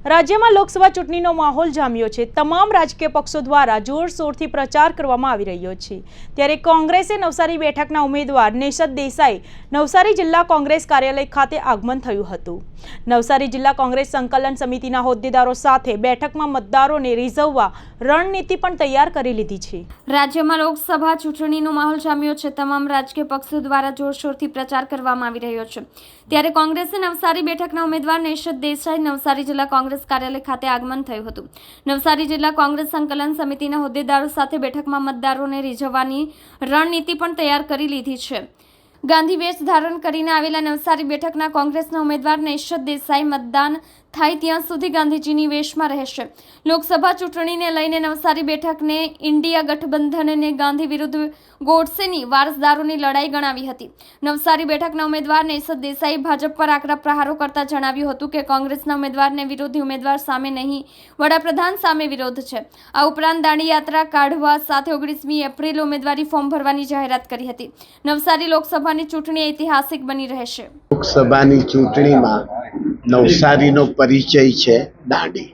રાજ્યમાં લોકસભા ચૂંટણીનો માહોલ જામ્યો છે। તમામ રાજકીય પક્ષો દ્વારા જોરશોરથી પ્રચાર કરવામાં આવી રહ્યો છે। ત્યારે કોંગ્રેસે નવસારી બેઠકના ઉમેદવાર નેશદ દેસાઈ નવસારી જિલ્લા કોંગ્રેસ કાર્યાલય ખાતે આગમન થયું હતું। નવસારી જિલ્લા કોંગ્રેસ સંકલન સમિતિના હોદ્દેદારો સાથે બેઠકમાં મતદારોને રીઝવવા રણનીતિ પણ તૈયાર કરી લીધી છે। રાજ્યમાં લોકસભા ચૂંટણીનો માહોલ જામ્યો છે। તમામ રાજકીય પક્ષો દ્વારા જોરશોરથી પ્રચાર કરવામાં આવી રહ્યો છે। ત્યારે કોંગ્રેસે નવસારી બેઠકના ઉમેદવાર નેશદ દેસાઈ નવસારી જિલ્લા કોંગ્રેસ કાર્યાલય ખાતે આગમન થયું હતું। નવસારી જિલ્લા કોંગ્રેસ સંકલન સમિતિના હોદ્દેદારો સાથે બેઠકમાં મતદારોને રીઝવવાની રણનીતિ પણ તૈયાર કરી લીધી છે। ગાંધી વેશ ધારણ કરીને આવેલા નવસારી બેઠકના કોંગ્રેસના ઉમેદવાર નેશદ દેસાઈ મતદાન થાય ત્યાં સુધી ગાંધીજીની વેશમાં રહેશે। લોકસભા ચૂંટણીને લઈને નવસારી બેઠકને ઇન્ડિયા ગઠબંધનને ગાંધી વિરુદ્ધ ગોડસેની વારસદારોની લડાઈ ગણાવી હતી। નવસારી બેઠકના ઉમેદવાર નેશદ દેસાઈ ભાજપ પર આકરા પ્રહારો કરતા જણાવ્યું હતું કે કોંગ્રેસના ઉમેદવારને વિરોધી ઉમેદવાર સામે નહીં, વડાપ્રધાન સામે વિરોધ છે। આ ઉપરાંત દાંડી યાત્રા કાઢવા સાથે 19મી એપ્રિલે ઉમેદવારી ફોર્મ ભરવાની જાહેરાત કરી હતી। નવસારી લોકસભાની ચૂંટણી ઐતિહાસિક બની રહેશે। લોકસભાની ચૂંટણીમાં નવસારીનો પરિચય છે દાંડી।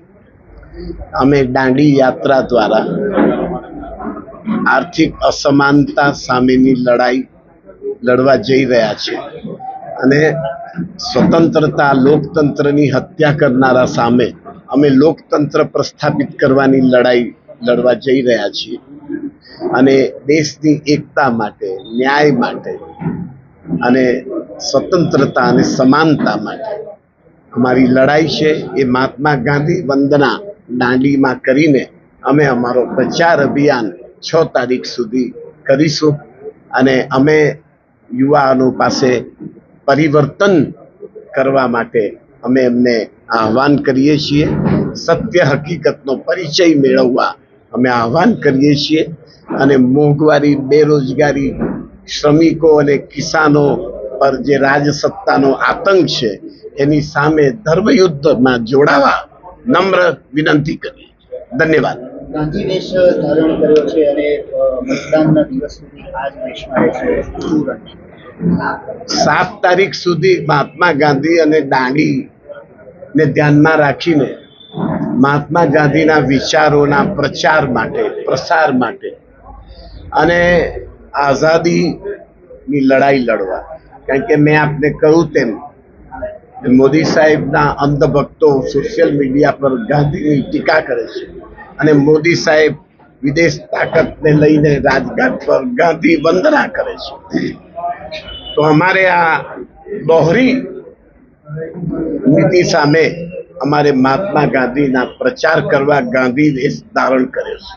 અમે દાંડી યાત્રા દ્વારા આર્થિક અસમાનતા સામેની લડાઈ લડવા જઈ રહ્યા છીએ અને સ્વતંત્રતા લોકતંત્રની હત્યા કરનારા સામે અમે લોકતંત્ર પ્રસ્થાપિત કરવાની લડાઈ લડવા જઈ રહ્યા છીએ અને દેશની એકતા માટે, ન્યાય માટે અને સ્વતંત્રતા અને સમાનતા માટે અમારી લડાઈ છે। એ મહાત્મા ગાંધી વંદના દાંડીમાં કરીને અમે અમારો પ્રચાર અભિયાન 6 તારીખ સુધી કરીશું અને અમે યુવાનો પાસે પરિવર્તન કરવા માટે અમે એમને આહ્વાન કરીએ છીએ। સત્ય હકીકતનો પરિચય મેળવવા અમે આહ્વાન કરીએ છીએ અને મોંઘવારી, બેરોજગારી, શ્રમિકો અને કિસાનો પર જે રાજસત્તાનો આતંક છે એની સામે ધર્મયુદ્ધમાં જોડાવા નમ્ર વિનંતી કરીએ। ધન્યવાદ। ગાંધી વેશ ધારણ કર્યો છે અને મતદાનના દિવસ સુધી આ જ વેશમાં રહેશે। 7 તારીખ સુધી મહાત્મા ગાંધી અને દાંડીને ધ્યાનમાં રાખીને મહાત્મા ગાંધીના વિચારોના પ્રચાર માટે, પ્રસાર માટે અને આઝાદીની લડાઈ લડવા, કારણ કે મેં આપને કહ્યું તેમ મોદી સાહેબના અંધભક્તો સોશિયલ મીડિયા પર ગાંધીની ટીકા કરે છે અને મોદી સાહેબ વિદેશ તાકાતને લઈને રાજઘાટ પર ગાંધી વંદના કરે છે। તો અમારે આ દોહરી નીતિ સામે અમારે મહાત્મા ગાંધીના પ્રચાર કરવા ગાંધી વેશ ધારણ કર્યો છે।